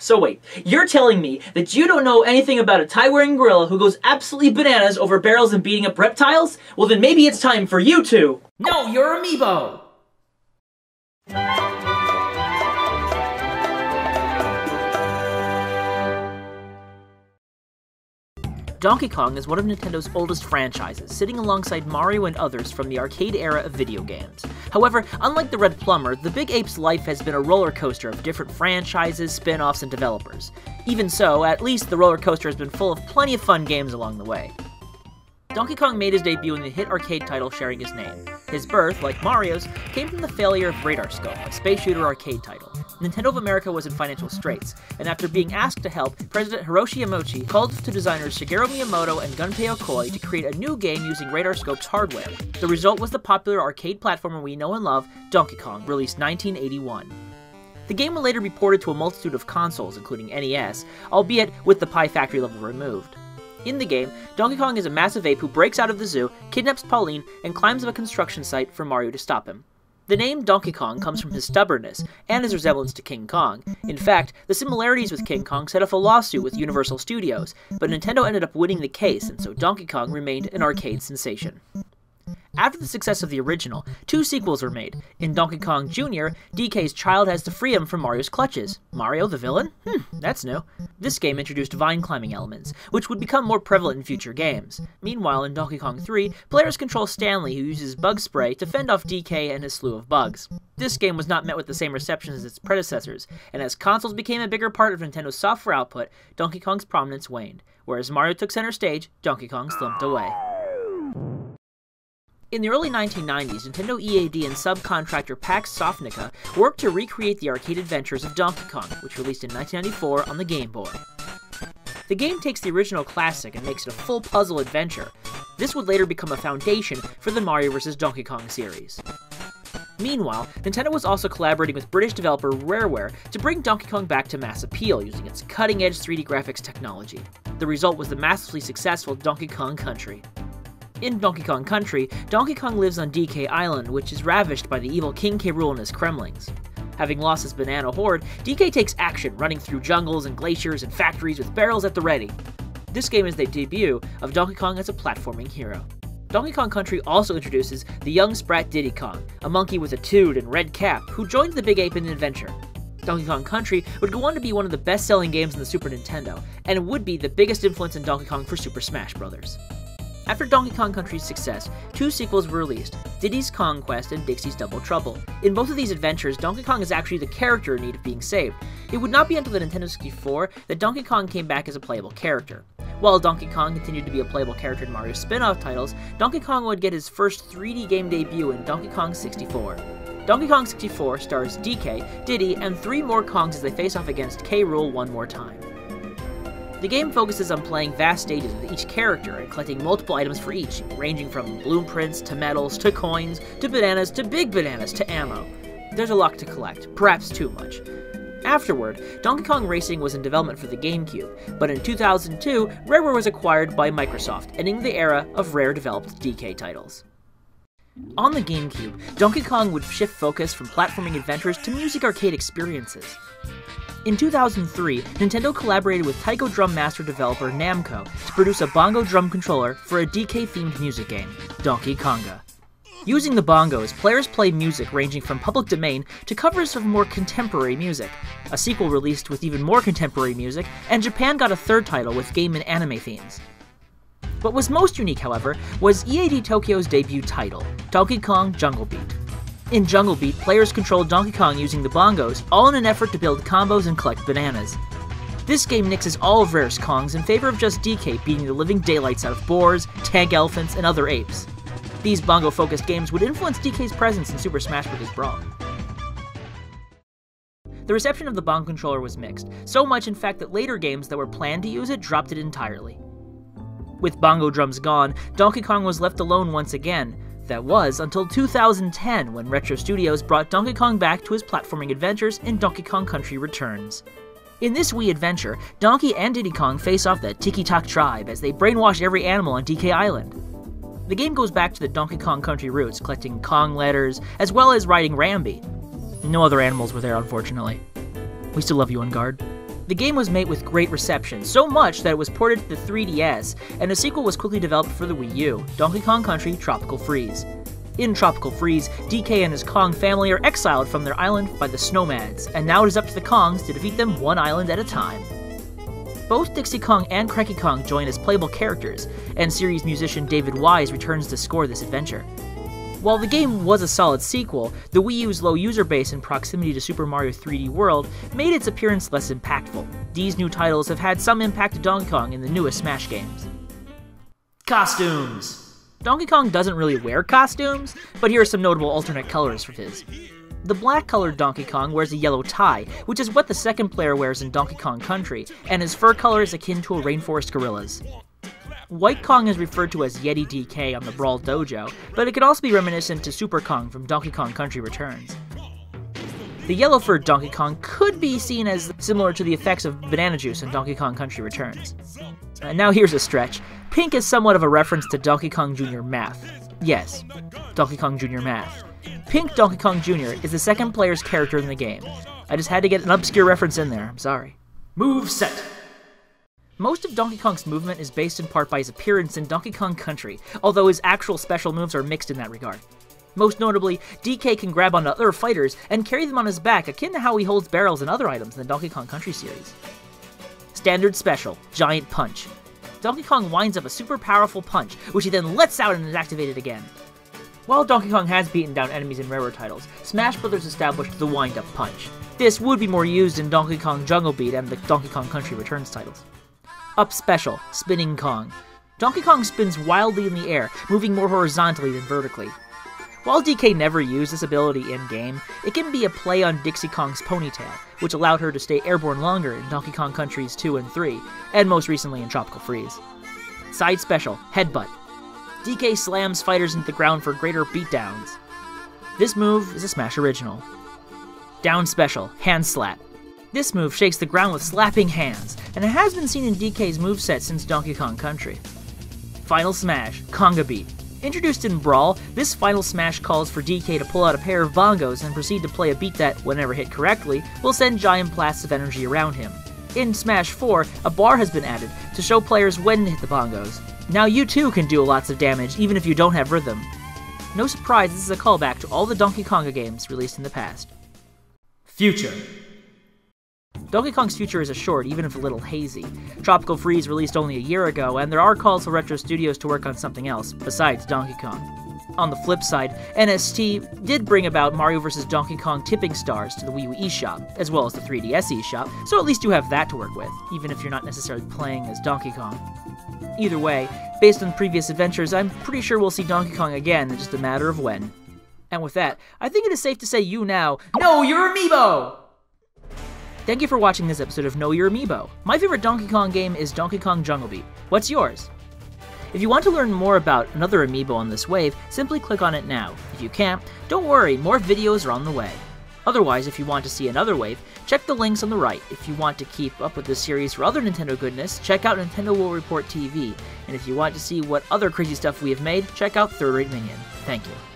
So wait, you're telling me that you don't know anything about a tie-wearing gorilla who goes absolutely bananas over barrels and beating up reptiles? Well then maybe it's time for you to know your Amiibo! Donkey Kong is one of Nintendo's oldest franchises, sitting alongside Mario and others from the arcade era of video games. However, unlike the Red Plumber, the Big Ape's life has been a roller coaster of different franchises, spin-offs, and developers. Even so, at least the roller coaster has been full of plenty of fun games along the way. Donkey Kong made his debut in the hit arcade title sharing his name. His birth, like Mario's, came from the failure of Radar Scope, a space shooter arcade title. Nintendo of America was in financial straits, and after being asked to help, President Hiroshi Yamauchi called to designers Shigeru Miyamoto and Gunpei Yokoi to create a new game using Radar Scope's hardware. The result was the popular arcade platformer we know and love, Donkey Kong, released 1981. The game would later be ported to a multitude of consoles, including NES, albeit with the Pie Factory level removed. In the game, Donkey Kong is a massive ape who breaks out of the zoo, kidnaps Pauline, and climbs up a construction site for Mario to stop him. The name Donkey Kong comes from his stubbornness, and his resemblance to King Kong. In fact, the similarities with King Kong set off a lawsuit with Universal Studios, but Nintendo ended up winning the case, and so Donkey Kong remained an arcade sensation. After the success of the original, 2 sequels were made. In Donkey Kong Jr., DK's child has to free him from Mario's clutches. Mario the villain? That's new. This game introduced vine climbing elements, which would become more prevalent in future games. Meanwhile, in Donkey Kong 3, players control Stanley, who uses bug spray to fend off DK and his slew of bugs. This game was not met with the same reception as its predecessors, and as consoles became a bigger part of Nintendo's software output, Donkey Kong's prominence waned. Whereas Mario took center stage, Donkey Kong slumped away. In the early 1990s, Nintendo EAD and subcontractor Pax Softnica worked to recreate the arcade adventures of Donkey Kong, which released in 1994 on the Game Boy. The game takes the original classic and makes it a full puzzle adventure. This would later become a foundation for the Mario vs. Donkey Kong series. Meanwhile, Nintendo was also collaborating with British Developer Rareware to bring Donkey Kong back to mass appeal using its cutting-edge 3D graphics technology. The result was the massively successful Donkey Kong Country. In Donkey Kong Country, Donkey Kong lives on DK Island, which is ravished by the evil King K. Rool and his Kremlings. Having lost his banana horde, DK takes action, running through jungles and glaciers and factories with barrels at the ready. This game is the debut of Donkey Kong as a platforming hero. Donkey Kong Country also introduces the young sprat Diddy Kong, a monkey with a toad and red cap, who joins the Big Ape in an adventure. Donkey Kong Country would go on to be one of the best-selling games in the Super Nintendo, and it would be the biggest influence in Donkey Kong for Super Smash Bros. After Donkey Kong Country's success, 2 sequels were released, Diddy's Conquest and Dixie's Double Trouble. In both of these adventures, Donkey Kong is actually the character in need of being saved. It would not be until the Nintendo 64 that Donkey Kong came back as a playable character. While Donkey Kong continued to be a playable character in Mario's spin-off titles, Donkey Kong would get his first 3D game debut in Donkey Kong 64. Donkey Kong 64 stars DK, Diddy, and 3 more Kongs as they face off against K. Rool one more time. The game focuses on playing vast stages with each character and collecting multiple items for each, ranging from blueprints to medals to coins to bananas to big bananas to ammo. There's a lot to collect, perhaps too much. Afterward, Donkey Kong Racing was in development for the GameCube, but in 2002, Rareware was acquired by Microsoft, ending the era of Rare-developed DK titles. On the GameCube, Donkey Kong would shift focus from platforming adventures to music arcade experiences. In 2003, Nintendo collaborated with Taiko Drum Master developer Namco to produce a bongo drum controller for a DK-themed music game, Donkey Konga. Using the bongos, players play music ranging from public domain to covers of more contemporary music. A sequel released with even more contemporary music, and Japan got a 3rd title with game and anime themes. What was most unique, however, was EAD Tokyo's debut title, Donkey Kong Jungle Beat. In Jungle Beat, players controlled Donkey Kong using the bongos, all in an effort to build combos and collect bananas. This game nixes all of Rare's Kongs in favor of just DK beating the living daylights out of boars, tank elephants, and other apes. These bongo-focused games would influence DK's presence in Super Smash Bros. Brawl. The reception of the bongo controller was mixed, so much in fact that later games that were planned to use it dropped it entirely. With bongo drums gone, Donkey Kong was left alone once again. That was until 2010, when Retro Studios brought Donkey Kong back to his platforming adventures in Donkey Kong Country Returns. In this Wii adventure, Donkey and Diddy Kong face off the Tiki-Tok tribe as they brainwash every animal on DK Island. The game goes back to the Donkey Kong Country roots, collecting Kong letters, as well as riding Rambi. No other animals were there, unfortunately. We still love you, On Guard. The game was met with great reception, so much that it was ported to the 3DS, and a sequel was quickly developed for the Wii U, Donkey Kong Country Tropical Freeze. In Tropical Freeze, DK and his Kong family are exiled from their island by the Snowmads, and now it is up to the Kongs to defeat them one island at a time. Both Dixie Kong and Cranky Kong join as playable characters, and series musician David Wise returns to score this adventure. While the game was a solid sequel, the Wii U's low user base and proximity to Super Mario 3D World made its appearance less impactful. These new titles have had some impact to Donkey Kong in the newest Smash games. Costumes! Donkey Kong doesn't really wear costumes, but here are some notable alternate colors for his. The black-colored Donkey Kong wears a yellow tie, which is what the second player wears in Donkey Kong Country, and his fur color is akin to a rainforest gorilla's. White Kong is referred to as Yeti DK on the Brawl Dojo, but it could also be reminiscent to Super Kong from Donkey Kong Country Returns. The yellow-furred Donkey Kong could be seen as similar to the effects of banana juice in Donkey Kong Country Returns. Now here's a stretch. Pink is somewhat of a reference to Donkey Kong Jr. Math. Yes, Donkey Kong Jr. Math. Pink Donkey Kong Jr. is the second player's character in the game. I just had to get an obscure reference in there, I'm sorry. Move set! Most of Donkey Kong's movement is based in part by his appearance in Donkey Kong Country, although his actual special moves are mixed in that regard. Most notably, DK can grab onto other fighters and carry them on his back, akin to how he holds barrels and other items in the Donkey Kong Country series. Standard Special, Giant Punch. Donkey Kong winds up a super powerful punch, which he then lets out and is activated again. While Donkey Kong has beaten down enemies in Rareware titles, Smash Bros. Established the wind-up punch. This would be more used in Donkey Kong Jungle Beat and the Donkey Kong Country Returns titles. Up Special, Spinning Kong. Donkey Kong spins wildly in the air, moving more horizontally than vertically. While DK never used this ability in-game, it can be a play on Dixie Kong's ponytail, which allowed her to stay airborne longer in Donkey Kong Countries 2 and 3, and most recently in Tropical Freeze. Side Special, Headbutt. DK slams fighters into the ground for greater beatdowns. This move is a Smash original. Down Special, Hand Slap. This move shakes the ground with slapping hands, and it has been seen in DK's moveset since Donkey Kong Country. Final Smash, Conga Beat. Introduced in Brawl, this final smash calls for DK to pull out a pair of bongos and proceed to play a beat that, whenever hit correctly, will send giant blasts of energy around him. In Smash 4, a bar has been added to show players when to hit the bongos. Now you too can do lots of damage even if you don't have rhythm. No surprise, this is a callback to all the Donkey Konga games released in the past. Future. Donkey Kong's future is assured, even if a little hazy. Tropical Freeze released only a year ago, and there are calls for Retro Studios to work on something else, besides Donkey Kong. On the flip side, NST did bring about Mario vs. Donkey Kong Tipping Stars to the Wii U eShop, as well as the 3DS eShop, so at least you have that to work with, even if you're not necessarily playing as Donkey Kong. Either way, based on previous adventures, I'm pretty sure we'll see Donkey Kong again in just a matter of when. And with that, I think it is safe to say you now know your Amiibo! Thank you for watching this episode of Know Your Amiibo. My favorite Donkey Kong game is Donkey Kong Jungle Beat. What's yours? If you want to learn more about another Amiibo on this wave, simply click on it now. If you can't, don't worry, more videos are on the way. Otherwise, if you want to see another wave, check the links on the right. If you want to keep up with this series for other Nintendo goodness, check out Nintendo Will Report TV. And if you want to see what other crazy stuff we have made, check out Third Rate Minion. Thank you.